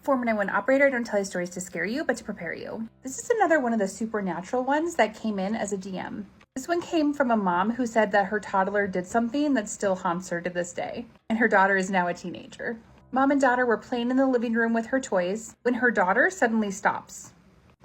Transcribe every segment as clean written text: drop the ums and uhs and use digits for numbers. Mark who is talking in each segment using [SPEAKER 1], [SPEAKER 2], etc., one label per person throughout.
[SPEAKER 1] Former 911 operator, I don't tell you stories to scare you, but to prepare you. This is another one of the supernatural ones that came in as a DM. This one came from a mom who said that her toddler did something that still haunts her to this day, and her daughter is now a teenager. Mom and daughter were playing in the living room with her toys when her daughter suddenly stops,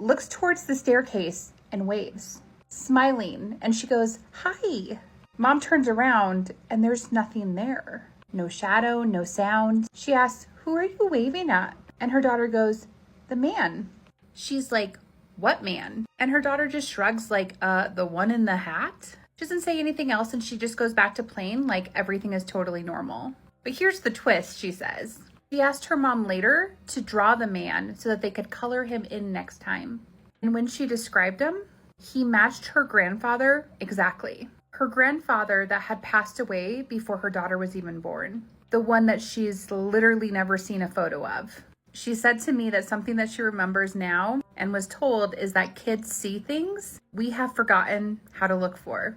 [SPEAKER 1] looks towards the staircase, and waves, smiling, and she goes, "Hi." Mom turns around, and there's nothing there. No shadow, no sound. She asks, "Who are you waving at?" And her daughter goes, "The man." She's like, "What man?" And her daughter just shrugs like, the one in the hat? She doesn't say anything else, and she just goes back to playing like everything is totally normal. But here's the twist, she says. She asked her mom later to draw the man so that they could color him in next time. And when she described him, he matched her grandfather exactly. Her grandfather that had passed away before her daughter was even born. The one that she's literally never seen a photo of. She said to me that something that she remembers now and was told is that kids see things we have forgotten how to look for.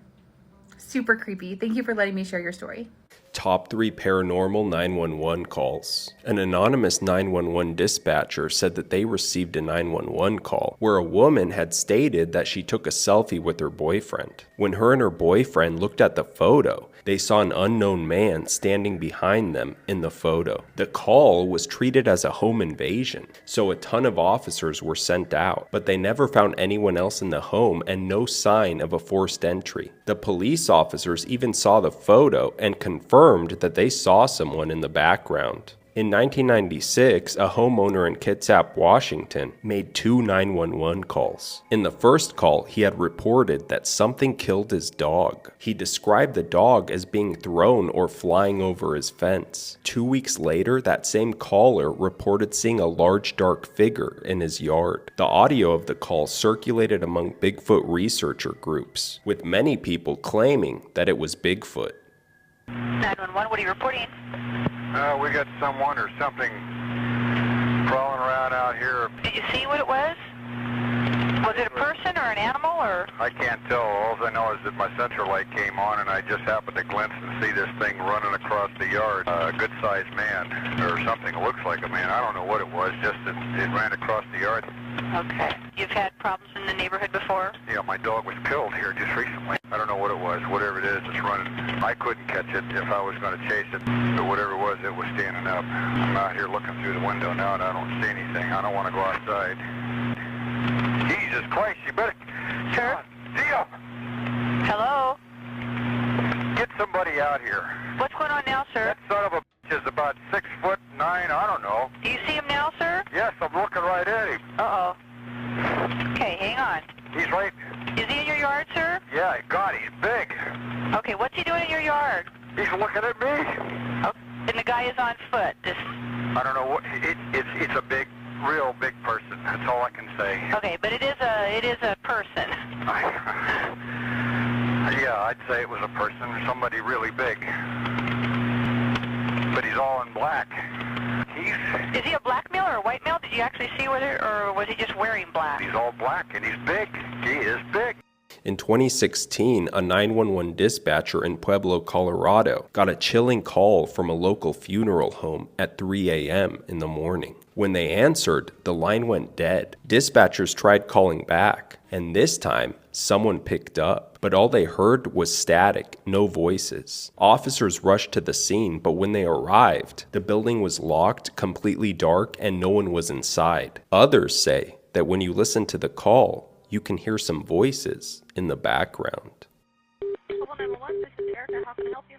[SPEAKER 1] Super creepy. Thank you for letting me share your story.
[SPEAKER 2] Top 3 paranormal 911 calls. An anonymous 911 dispatcher said that they received a 911 call where a woman had stated that she took a selfie with her boyfriend. When her and her boyfriend looked at the photo, they saw an unknown man standing behind them in the photo. The call was treated as a home invasion, so a ton of officers were sent out, but they never found anyone else in the home and no sign of a forced entry. The police officers even saw the photo and confirmed that they saw someone in the background. In 1996, a homeowner in Kitsap, Washington, made 2 911 calls. In the first call, he had reported that something killed his dog. He described the dog as being thrown or flying over his fence. 2 weeks later, that same caller reported seeing a large dark figure in his yard. The audio of the call circulated among Bigfoot researcher groups, with many people claiming that it was Bigfoot.
[SPEAKER 3] 911, what are you reporting?
[SPEAKER 4] We got someone or something crawling around out here.
[SPEAKER 3] Did you see what it was? Was it a person or an animal or?
[SPEAKER 4] I can't tell. All I know is that my sensor light came on and I just happened to glimpse and see this thing running across the yard. A good-sized man or something. It looks like a man. I don't know what it was, just that it ran across the yard.
[SPEAKER 3] Okay. You've had problems in the neighborhood before?
[SPEAKER 4] Yeah, my dog was killed here just recently. I don't know what it was. Whatever it is, it's running. I couldn't catch it if I was going to chase it. But whatever it was standing up. I'm out here looking through the window now and I don't see anything. I don't want to go outside. Jesus Christ, you better...
[SPEAKER 3] Sir?
[SPEAKER 4] Dio!
[SPEAKER 3] Hello?
[SPEAKER 4] Get somebody out here.
[SPEAKER 3] What's going on now, sir?
[SPEAKER 4] That son of a bitch is about 6'9", I don't know.
[SPEAKER 3] Do you see him now, sir?
[SPEAKER 4] Yes, I'm looking right at him.
[SPEAKER 3] Uh-oh. Okay, hang on.
[SPEAKER 4] He's right...
[SPEAKER 3] Is he in your yard, sir?
[SPEAKER 4] Yeah, God, he's big.
[SPEAKER 3] Okay, what's he doing in your yard?
[SPEAKER 4] He's looking at me.
[SPEAKER 3] Oh, and the guy is on foot.
[SPEAKER 4] I don't know what... It's a big... real big person. That's all I can say.
[SPEAKER 3] Okay, but it is a person.
[SPEAKER 4] Yeah, I'd say it was a person, somebody really big. But he's all in black.
[SPEAKER 3] Is he a black male or a white male? Did you actually see whether, or was he just wearing black?
[SPEAKER 4] He's all black and he's big. He is big.
[SPEAKER 2] In 2016, a 911 dispatcher in Pueblo, Colorado, got a chilling call from a local funeral home at 3 a.m. in the morning. When they answered, the line went dead. Dispatchers tried calling back, and this time, someone picked up. But all they heard was static, no voices. Officers rushed to the scene, but when they arrived, the building was locked, completely dark, and no one was inside. Others say that when you listen to the call, you can hear some voices in the background.
[SPEAKER 5] This is Erica. How can I help you?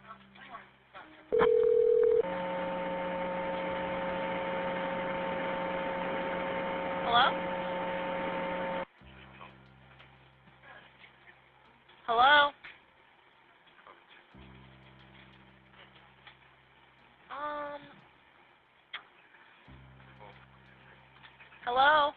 [SPEAKER 5] Hello? Hello? Hello?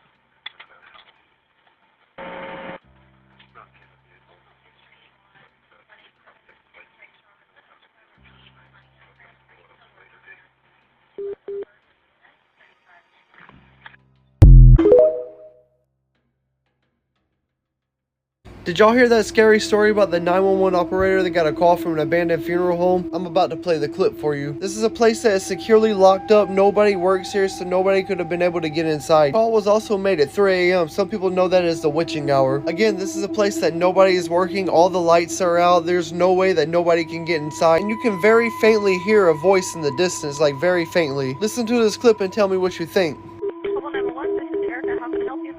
[SPEAKER 6] Did y'all hear that scary story about the 911 operator that got a call from an abandoned funeral home? I'm about to play the clip for you. This is a place that is securely locked up. Nobody works here, so nobody could have been able to get inside. The call was also made at 3 a.m. Some people know that as the witching hour. Again, this is a place that nobody is working. All the lights are out. There's no way that nobody can get inside. And you can very faintly hear a voice in the distance, like very faintly. Listen to this clip and tell me what you think.
[SPEAKER 5] Hello, 911. This is Erica. How can I help you?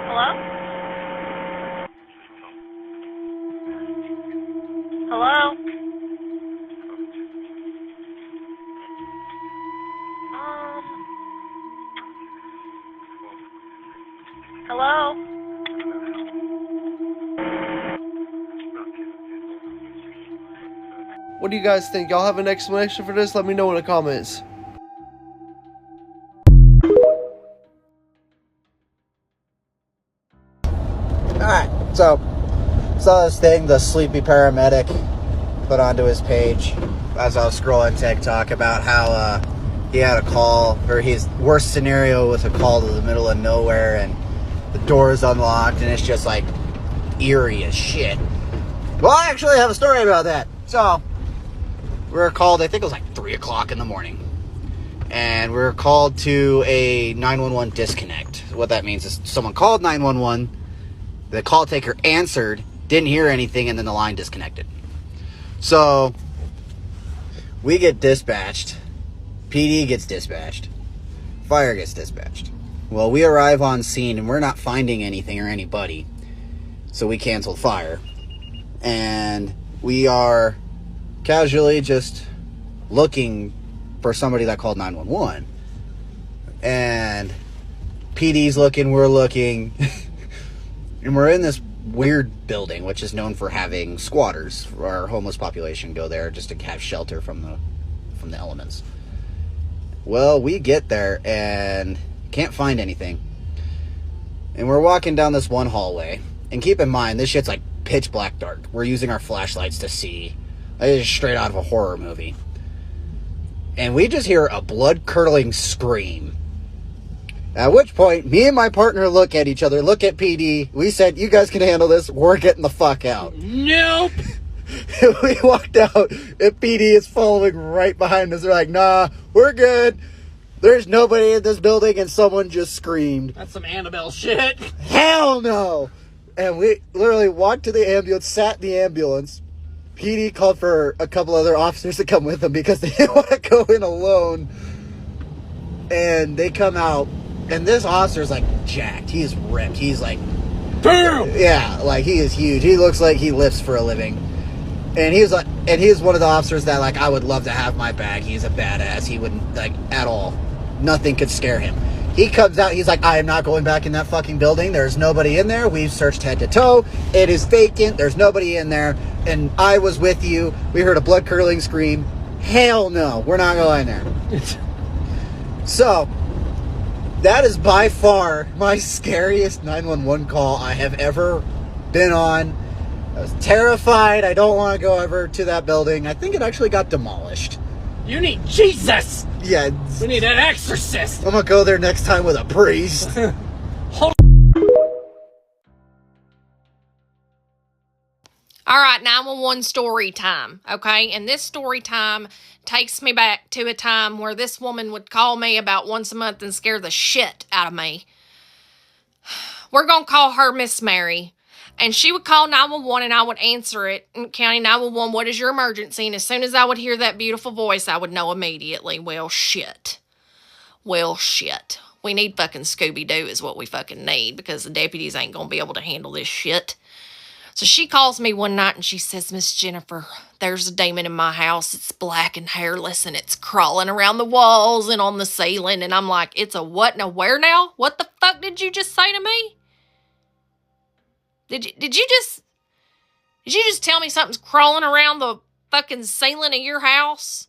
[SPEAKER 5] Hello? Hello? Hello?
[SPEAKER 6] What do you guys think? Y'all have an explanation for this? Let me know in the comments.
[SPEAKER 7] Alright, so saw this thing the sleepy paramedic put onto his page as I was scrolling TikTok about how he had a call, or his worst scenario was a call to the middle of nowhere and the door is unlocked and it's just like eerie as shit. Well, I actually have a story about that. So we were called, I think it was like 3 o'clock in the morning, and we were called to a 911 disconnect. What that means is someone called 911, the call taker answered, didn't hear anything, and then the line disconnected. So we get dispatched, PD gets dispatched, fire gets dispatched. Well, we arrive on scene and we're not finding anything or anybody, so we canceled fire, and we are casually just looking for somebody that called 911. And PD's looking, we're looking, and we're in this weird building, which is known for having squatters, our homeless population go there just to have shelter from the elements. Well, we get there and can't find anything. And we're walking down this one hallway, and keep in mind, this shit's like pitch black dark. We're using our flashlights to see. It's straight out of a horror movie. And we just hear a blood-curdling scream. At which point, me and my partner look at each other, look at PD. We said, you guys can handle this. We're getting the fuck out.
[SPEAKER 8] Nope.
[SPEAKER 7] We walked out, and PD is following right behind us. They're like, nah, we're good. There's nobody in this building, and someone just screamed.
[SPEAKER 8] That's some Annabelle shit.
[SPEAKER 7] Hell no! And we literally walked to the ambulance, sat in the ambulance. PD called for a couple other officers to come with them because they didn't want to go in alone. And they come out, and this officer's like jacked. He's ripped. He's like,
[SPEAKER 8] damn!
[SPEAKER 7] Yeah, like he is huge. He looks like he lifts for a living. And he was like, and he's one of the officers that like I would love to have my bag. He's a badass. He wouldn't like at all. Nothing could scare him. He comes out, he's like, I am not going back in that fucking building. There's nobody in there. We've searched head to toe. It is vacant. There's nobody in there. And I was with you. We heard a blood-curdling scream. Hell no, we're not going there. So, that is by far my scariest 911 call I have ever been on. I was terrified. I don't want to go ever to that building. I think it actually got demolished.
[SPEAKER 8] You need Jesus!
[SPEAKER 7] Yeah.
[SPEAKER 8] We need an exorcist!
[SPEAKER 7] I'm gonna go there next time with a priest.
[SPEAKER 9] All right, 911 story time, okay? And this story time takes me back to a time where this woman would call me about once a month and scare the shit out of me. We're gonna call her Miss Mary. And she would call 911 and I would answer it. County 911, what is your emergency? And as soon as I would hear that beautiful voice, I would know immediately, well, shit. Well, shit. We need fucking Scooby-Doo is what we fucking need because the deputies ain't gonna be able to handle this shit. So she calls me one night and she says, Miss Jennifer, there's a demon in my house. It's black and hairless and it's crawling around the walls and on the ceiling. And I'm like, it's a what and a where now? What the fuck did you just say to me? Did you just tell me something's crawling around the fucking ceiling of your house?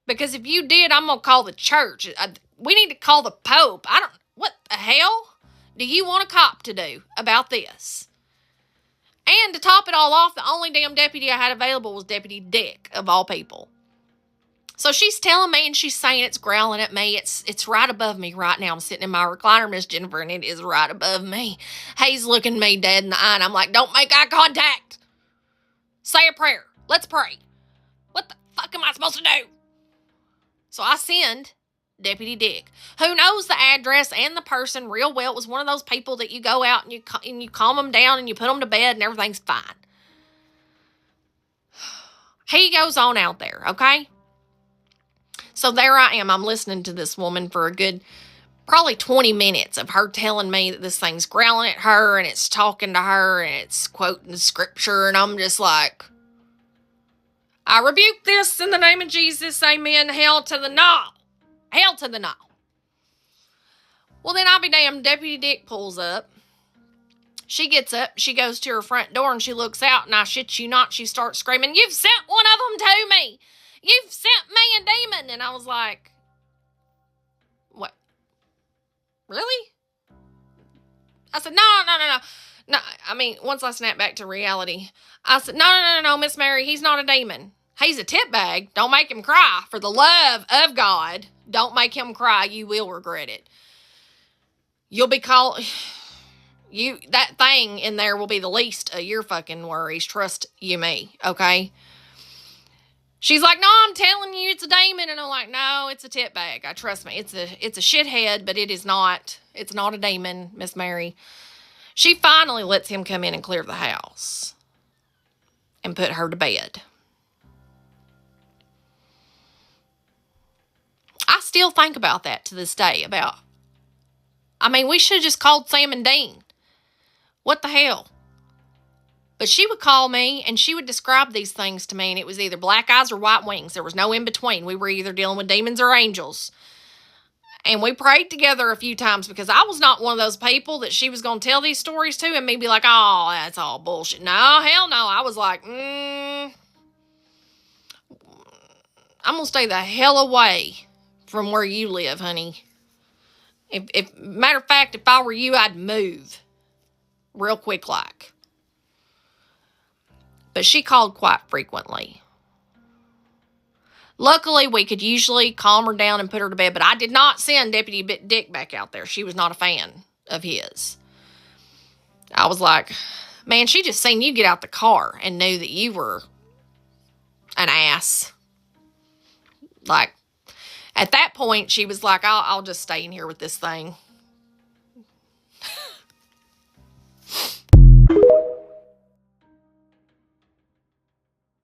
[SPEAKER 9] Because if you did, I'm going to call the church. We need to call the Pope. What the hell do you want a cop to do about this? And to top it all off, the only damn deputy I had available was Deputy Dick, of all people. So she's telling me and she's saying it's growling at me. It's right above me right now. I'm sitting in my recliner, Miss Jennifer, and it is right above me. He's looking me dead in the eye, and I'm like, don't make eye contact. Say a prayer. Let's pray. What the fuck am I supposed to do? So I send Deputy Dick, who knows the address and the person real well. It was one of those people that you go out and you calm them down and you put them to bed and everything's fine. He goes on out there, okay? So there I am. I'm listening to this woman for a good probably 20 minutes of her telling me that this thing's growling at her and it's talking to her and it's quoting scripture. And I'm just like, I rebuke this in the name of Jesus. Amen. Hell to the no. Hell to the no. Well, then I'll be damned. Deputy Dick pulls up. She gets up. She goes to her front door and she looks out. And I shit you not, she starts screaming, "You've sent one of them to me. You've sent me a demon." And I was like, what? Really? I said, no. No, I mean, once I snapped back to reality, I said, no, Miss Mary, he's not a demon. He's a tip bag. Don't make him cry. For the love of God, don't make him cry. You will regret it. You'll be called... that thing in there will be the least of your fucking worries. Trust you me, okay? She's like, no, I'm telling you, it's a demon. And I'm like, no, it's a tip bag. Trust me, it's a shithead, but it's not a demon, Miss Mary. She finally lets him come in and clear the house and put her to bed. I still think about that to this day. We should have just called Sam and Dean. What the hell? But she would call me and she would describe these things to me, and it was either black eyes or white wings. There was no in between. We were either dealing with demons or angels. And we prayed together a few times because I was not one of those people that she was going to tell these stories to and me be like, oh, that's all bullshit. No, hell no. I was like, I'm going to stay the hell away from where you live, honey. If matter of fact, if I were you, I'd move real quick like. But she called quite frequently. Luckily, we could usually calm her down and put her to bed, but I did not send Deputy Dick back out there. She was not a fan of his. I was like, man, she just seen you get out the car and knew that you were an ass. Like, at that point, she was like, I'll just stay in here with this thing.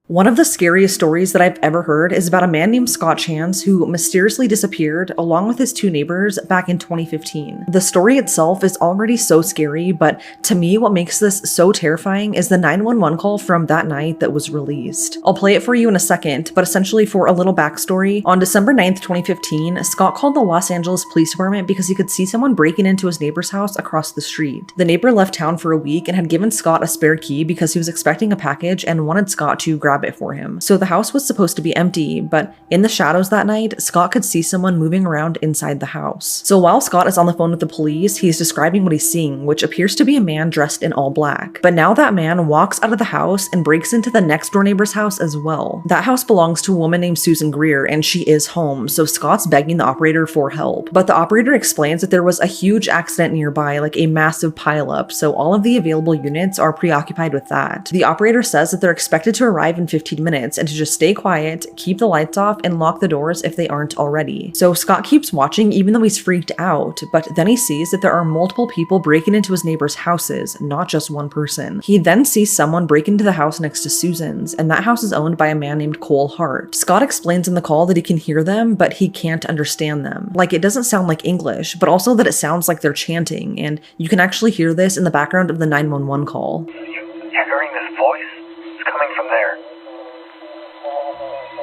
[SPEAKER 10] One of the scariest stories that I've ever heard is about a man named Scott Chance who mysteriously disappeared along with his two neighbors back in 2015. The story itself is already so scary, but to me what makes this so terrifying is the 911 call from that night that was released. I'll play it for you in a second, but essentially for a little backstory, on December 9th, 2015, Scott called the Los Angeles Police Department because he could see someone breaking into his neighbor's house across the street. The neighbor left town for a week and had given Scott a spare key because he was expecting a package and wanted Scott to grab it for him. So the house was supposed to be empty, but in the shadows that night, Scott could see someone moving around inside the house. So while Scott is on the phone with the police, he's describing what he's seeing, which appears to be a man dressed in all black. But now that man walks out of the house and breaks into the next door neighbor's house as well. That house belongs to a woman named Susan Greer, and she is home, so Scott's begging the operator for help. But the operator explains that there was a huge accident nearby, like a massive pileup, so all of the available units are preoccupied with that. The operator says that they're expected to arrive in 15 minutes and to just stay quiet, keep the lights off, and lock the doors if they aren't already. So Scott keeps watching even though he's freaked out, but then he sees that there are multiple people breaking into his neighbor's houses, not just one person. He then sees someone break into the house next to Susan's, and that house is owned by a man named Cole Hart. Scott explains in the call that he can hear them, but he can't understand them. Like, it doesn't sound like English, but also that it sounds like they're chanting, and you can actually hear this in the background of the 911 call.
[SPEAKER 11] You're hearing this voice? It's coming from there.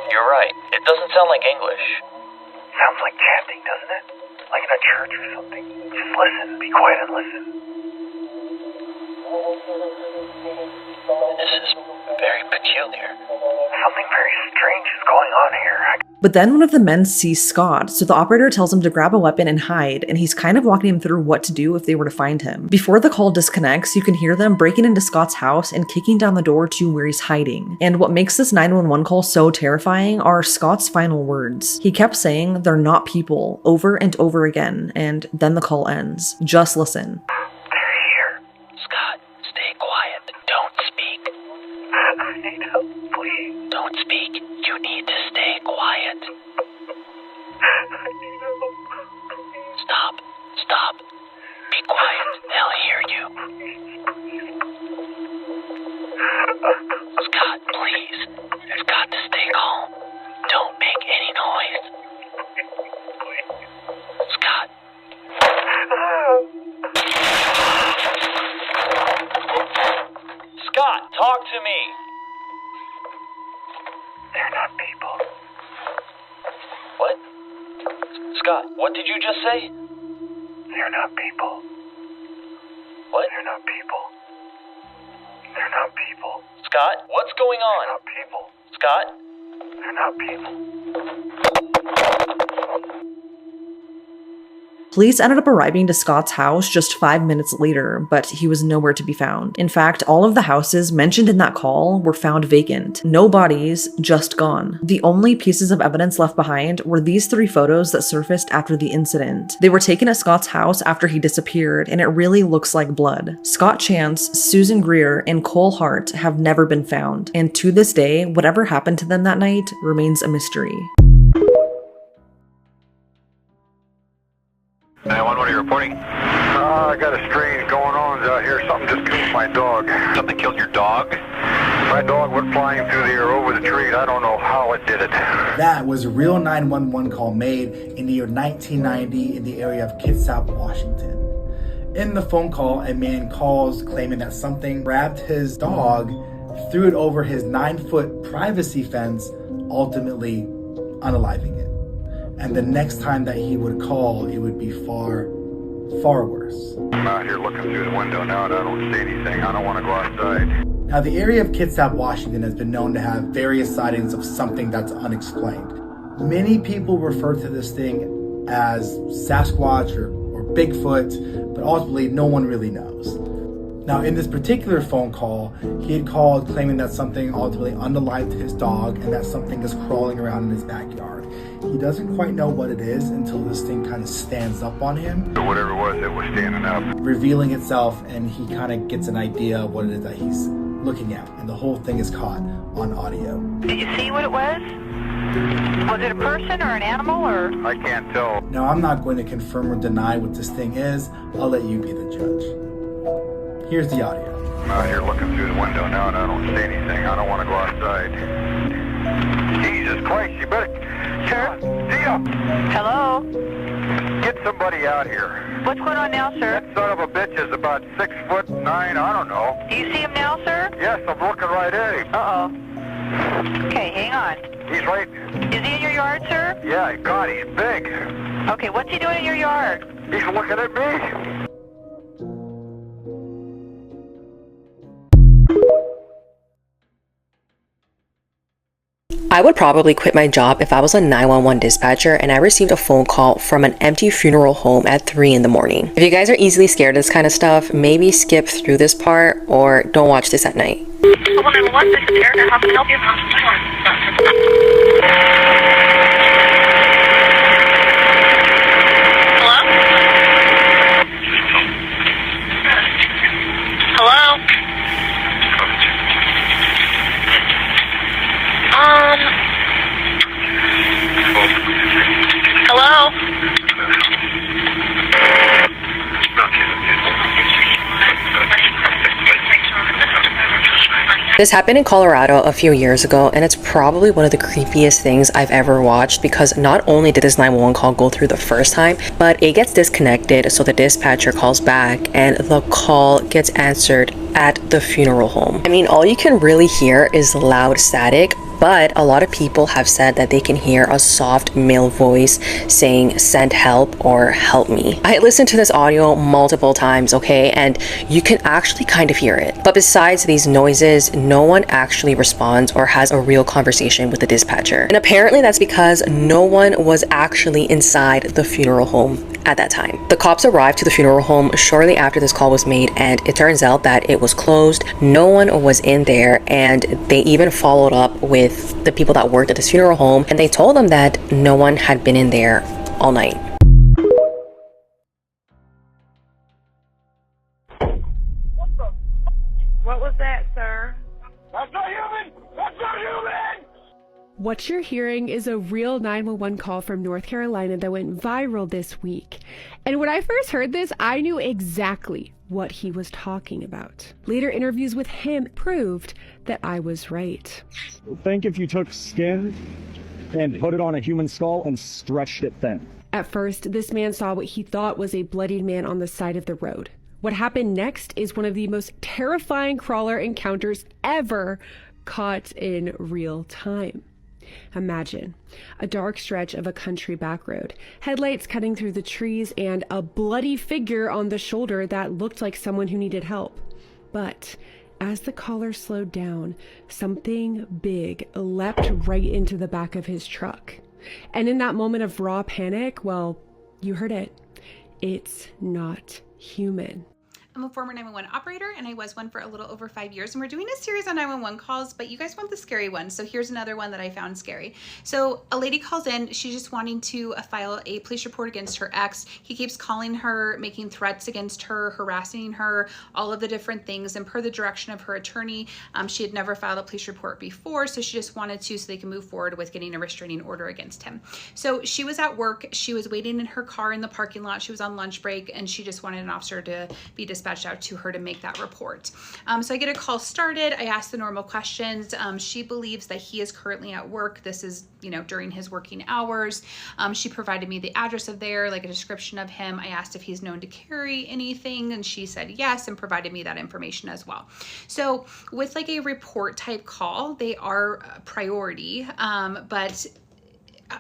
[SPEAKER 11] You're right. It doesn't sound like English. Sounds like chanting, doesn't it? Like in a church or something. Just listen. Be quiet and listen. This is very peculiar. Something very strange is going on here.
[SPEAKER 10] But then one of the men sees Scott, so the operator tells him to grab a weapon and hide, and he's kind of walking him through what to do if they were to find him. Before the call disconnects, you can hear them breaking into Scott's house and kicking down the door to where he's hiding. And what makes this 911 call so terrifying are Scott's final words. He kept saying, "They're not people," over and over again, and then the call ends. Just listen.
[SPEAKER 11] They're here. Scott, stay quiet. Don't speak. I need help, please. Don't speak. You need to stay quiet. I need help. Stop. Stop. Be quiet. They'll hear you. Scott, please. You've got to stay calm. Don't make any noise. Scott. Scott, talk to me. They're not people. What? Scott, what did you just say? They're not people. What? They're not people. They're not people. Scott, what's going on? They're not people. Scott? They're not people.
[SPEAKER 10] Police ended up arriving to Scott's house just 5 minutes later, but he was nowhere to be found. In fact, all of the houses mentioned in that call were found vacant. No bodies, just gone. The only pieces of evidence left behind were these 3 photos that surfaced after the incident. They were taken at Scott's house after he disappeared, and it really looks like blood. Scott Chance, Susan Greer, and Cole Hart have never been found, and to this day, whatever happened to them that night remains a mystery.
[SPEAKER 4] 911, what are you reporting? I got a strange going on out here. Something just killed my dog.
[SPEAKER 12] Something killed your dog?
[SPEAKER 4] My dog went flying through the air over the tree. I don't know how it did it.
[SPEAKER 13] That was a real 911 call made in the year 1990 in the area of Kitsap, Washington. In the phone call, a man calls claiming that something grabbed his dog, threw it over his 9-foot privacy fence, ultimately unaliving it. And the next time that he would call, it would be far, far worse.
[SPEAKER 4] I'm out here looking through the window now and I don't see anything. I don't want to go outside.
[SPEAKER 13] Now, the area of Kitsap, Washington has been known to have various sightings of something that's unexplained. Many people refer to this thing as Sasquatch or Bigfoot, but ultimately no one really knows. Now, in this particular phone call, he had called claiming that something ultimately unalived his dog and that something is crawling around in his backyard. He doesn't quite know what it is until this thing kind of stands up on him.
[SPEAKER 4] So whatever it was standing up.
[SPEAKER 13] Revealing itself, and he kind of gets an idea of what it is that he's looking at. And the whole thing is caught on audio.
[SPEAKER 3] Did you see what it was? Was it a person or an animal or?
[SPEAKER 4] I can't tell.
[SPEAKER 13] Now, I'm not going to confirm or deny what this thing is. I'll let you be the judge. Here's the audio.
[SPEAKER 4] I'm out here looking through the window now and I don't see anything. I don't want to go outside. Jesus Christ, you better...
[SPEAKER 3] Sir?
[SPEAKER 4] Dia!
[SPEAKER 3] Hello?
[SPEAKER 4] Get somebody out here.
[SPEAKER 3] What's going on now, sir?
[SPEAKER 4] That son of a bitch is about 6'9", I don't know.
[SPEAKER 3] Do you see him now, sir?
[SPEAKER 4] Yes, I'm looking right at him.
[SPEAKER 3] Uh-oh. Okay, hang on.
[SPEAKER 4] He's right...
[SPEAKER 3] Is he in your yard, sir?
[SPEAKER 4] Yeah, God, he's big.
[SPEAKER 3] Okay, what's he doing in your yard?
[SPEAKER 4] He's looking at me.
[SPEAKER 14] I would probably quit my job if I was a 911 dispatcher and I received a phone call from an empty funeral home at 3 in the morning. If you guys are easily scared of this kind of stuff, maybe skip through this part or don't watch this at night.
[SPEAKER 5] 911, this is Erica. How can I help you? Hello? Hello?
[SPEAKER 14] This happened in Colorado a few years ago, and it's probably one of the creepiest things I've ever watched because not only did this 911 call go through the first time, but it gets disconnected, so the dispatcher calls back and the call gets answered at the funeral home. I mean, all you can really hear is loud static, but a lot of people have said that they can hear a soft male voice saying send help or help me. I listened to this audio multiple times, okay, and you can actually kind of hear it. But besides these noises, no one actually responds or has a real conversation with the dispatcher. And apparently that's because no one was actually inside the funeral home at that time. The cops arrived to the funeral home shortly after this call was made, and it turns out that it was closed. No one was in there, and they even followed up with the people that worked at this funeral home, and they told them that no one had been in there all night.
[SPEAKER 5] What was that, sir?
[SPEAKER 8] That's not human! That's not human!
[SPEAKER 12] What you're hearing is a real 911 call from North Carolina that went viral this week. And when I first heard this, I knew exactly what he was talking about. Later interviews with him proved that I was right.
[SPEAKER 15] Think if you took skin and put it on a human skull and stretched it thin.
[SPEAKER 12] At first, this man saw what he thought was a bloodied man on the side of the road. What happened next is one of the most terrifying crawler encounters ever caught in real time. Imagine a dark stretch of a country back road, headlights cutting through the trees, and a bloody figure on the shoulder that looked like someone who needed help. But as the caller slowed down, something big leapt right into the back of his truck. And in that moment of raw panic, well, you heard it. It's not human.
[SPEAKER 1] I'm a former 911 operator, and I was one for a little over 5 years, and we're doing a series on 911 calls, but you guys want the scary ones, so here's another one that I found scary. So a lady calls in. She's just wanting to file a police report against her ex. He keeps calling her, making threats against her, harassing her, all of the different things, and per the direction of her attorney, she had never filed a police report before, so she just wanted to so they can move forward with getting a restraining order against him. So she was at work. She was waiting in her car in the parking lot. She was on lunch break, and she just wanted an officer to be dispatched out to her to make that report. So I get a call started. I ask the normal questions. She believes that he is currently at work. This is, during his working hours. She provided me the address of there, like a description of him. I asked if he's known to carry anything, and she said yes, and provided me that information as well. So with like a report type call, they are priority, but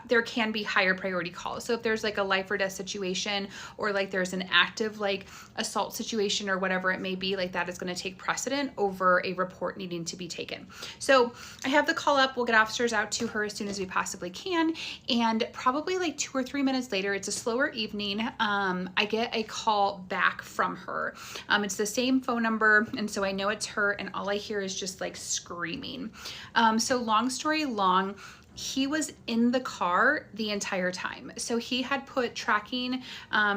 [SPEAKER 1] there can be higher priority calls. So if there's like a life or death situation, or like there's an active like assault situation or whatever it may be, like that is going to take precedent over a report needing to be taken. So I have the call up. We'll get officers out to her as soon as we possibly can. And probably like 2 or 3 minutes later, it's a slower evening. I get a call back from her. It's the same phone number. And so I know it's her, and all I hear is just like screaming. So long story long, he was in the car the entire time. So he had put tracking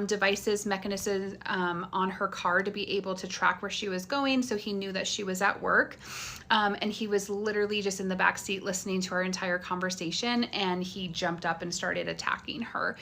[SPEAKER 1] devices, mechanisms on her car to be able to track where she was going. So he knew that she was at work. And he was literally just in the back seat listening to our entire conversation, and he jumped up and started attacking her.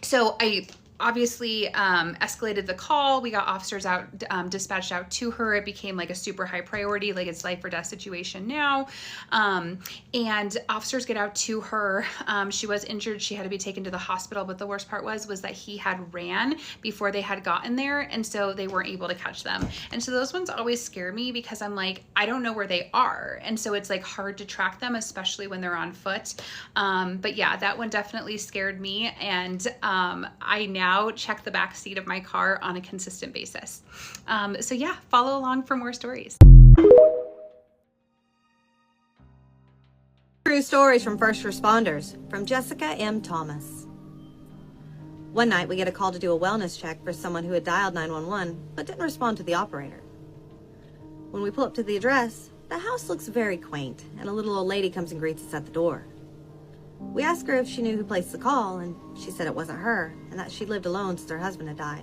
[SPEAKER 1] So I obviously escalated the call. We got officers out, dispatched out to her. It became like a super high priority, like it's life or death situation now. And officers get out to her. She was injured. She had to be taken to the hospital. But the worst part was that he had ran before they had gotten there. And so they weren't able to catch them. And so those ones always scare me because I'm like, I don't know where they are. And so it's like hard to track them, especially when they're on foot. But yeah, that one definitely scared me. And I now check the back seat of my car on a consistent basis. So yeah, follow along for more stories.
[SPEAKER 16] True stories from first responders from Jessica M. Thomas. One night we get a call to do a wellness check for someone who had dialed 911 but didn't respond to the operator. When we pull up to the address, the house looks very quaint, and a little old lady comes and greets us at the door. We asked her if she knew who placed the call, and she said it wasn't her, and that she lived alone since her husband had died.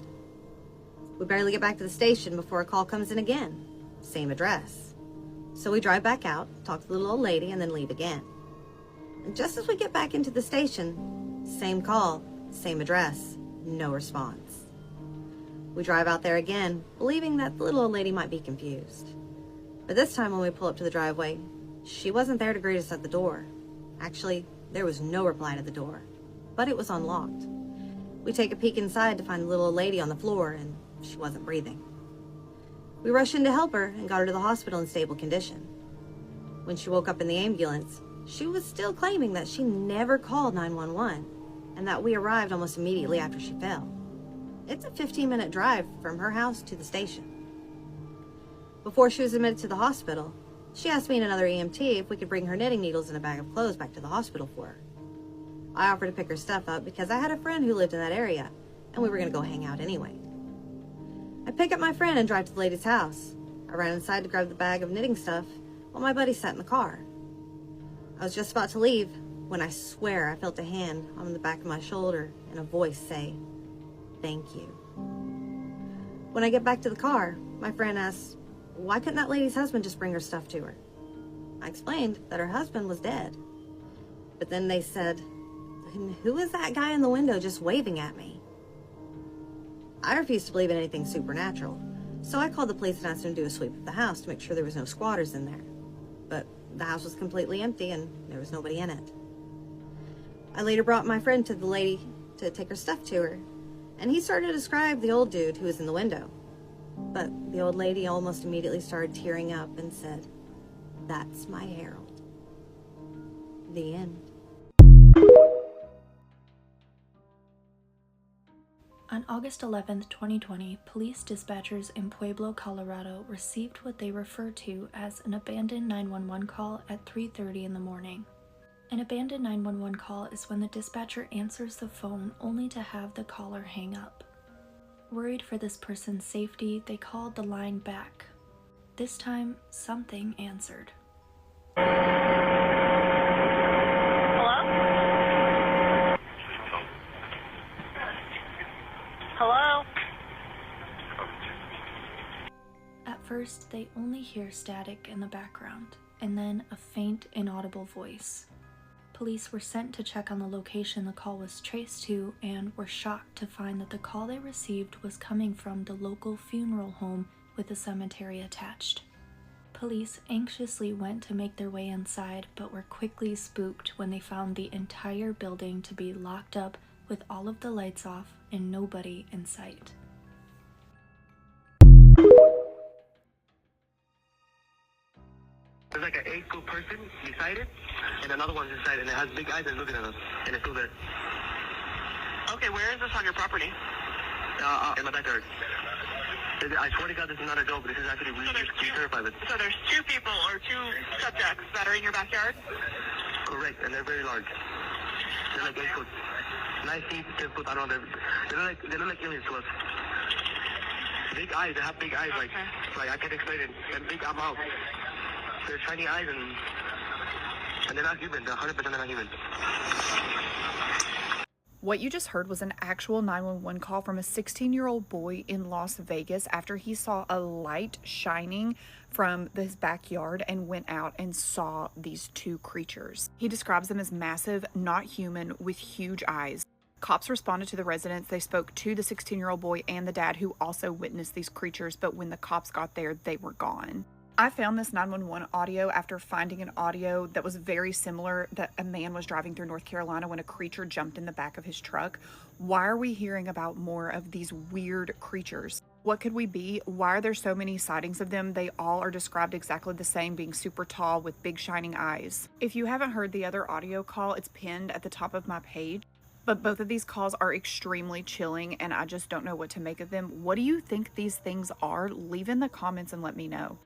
[SPEAKER 16] We barely get back to the station before a call comes in again. Same address. So we drive back out, talk to the little old lady, and then leave again. And just as we get back into the station, same call, same address, no response. We drive out there again, believing that the little old lady might be confused. But this time when we pull up to the driveway, she wasn't there to greet us at the door. Actually, there was no reply to the door, but it was unlocked. We take a peek inside to find the little old lady on the floor, and she wasn't breathing. We rushed in to help her and got her to the hospital in stable condition. When she woke up in the ambulance, she was still claiming that she never called 911 and that we arrived almost immediately after she fell. It's a 15-minute drive from her house to the station. Before she was admitted to the hospital, she asked me and another EMT if we could bring her knitting needles and a bag of clothes back to the hospital for her. I offered to pick her stuff up because I had a friend who lived in that area, and we were going to go hang out anyway. I pick up my friend and drive to the lady's house. I ran inside to grab the bag of knitting stuff while my buddy sat in the car. I was just about to leave when I swear I felt a hand on the back of my shoulder and a voice say, "Thank you." When I get back to the car, my friend asks, why couldn't that lady's husband just bring her stuff to her? I explained that her husband was dead. But then they said, who is that guy in the window just waving at me? I refused to believe in anything supernatural, so I called the police and asked them to do a sweep of the house to make sure there was no squatters in there. But the house was completely empty and there was nobody in it. I later brought my friend to the lady to take her stuff to her, and he started to describe the old dude who was in the window. But the old lady almost immediately started tearing up and said, "That's my Harold." The end.
[SPEAKER 17] On August 11, 2020, police dispatchers in Pueblo, Colorado received what they referred to as an abandoned 911 call at 3:30 in the morning. An abandoned 911 call is when the dispatcher answers the phone only to have the caller hang up. Worried for this person's safety, they called the line back. This time, something answered.
[SPEAKER 3] Hello?
[SPEAKER 17] At first, they only hear static in the background, and then a faint, inaudible voice. Police were sent to check on the location the call was traced to and were shocked to find that the call they received was coming from the local funeral home with a cemetery attached. Police anxiously went to make their way inside, but were quickly spooked when they found the entire building to be locked up with all of the lights off and nobody in sight.
[SPEAKER 18] There's like an age-school person beside it, and another one's inside, and it has big eyes and looking at us, and it's still there.
[SPEAKER 3] Okay, where is this on your property?
[SPEAKER 18] In my backyard. I swear to God, this is not a joke. This is actually we terrified with.
[SPEAKER 3] So there's two people or two subjects that are in your backyard?
[SPEAKER 18] Correct, and they're very large. They're like 8 foot. 9 feet, 10 foot, I don't know. They look like aliens to us. Big eyes, they have big eyes, like I can't explain it. And big mouth. They're shiny eyes and they're not human. They're 100% they're not human.
[SPEAKER 19] What you just heard was an actual 911 call from a 16-year-old boy in Las Vegas after he saw a light shining from his backyard and went out and saw these two creatures. He describes them as massive, not human, with huge eyes. Cops responded to the residents. They spoke to the 16-year-old boy and the dad who also witnessed these creatures, but when the cops got there, they were gone. I found this 911 audio after finding an audio that was very similar, that a man was driving through North Carolina when a creature jumped in the back of his truck. Why are we hearing about more of these weird creatures? What could we be? Why are there so many sightings of them? They all are described exactly the same, being super tall with big shining eyes. If you haven't heard the other audio call, it's pinned at the top of my page. But both of these calls are extremely chilling and I just don't know what to make of them. What do you think these things are? Leave in the comments and let me know.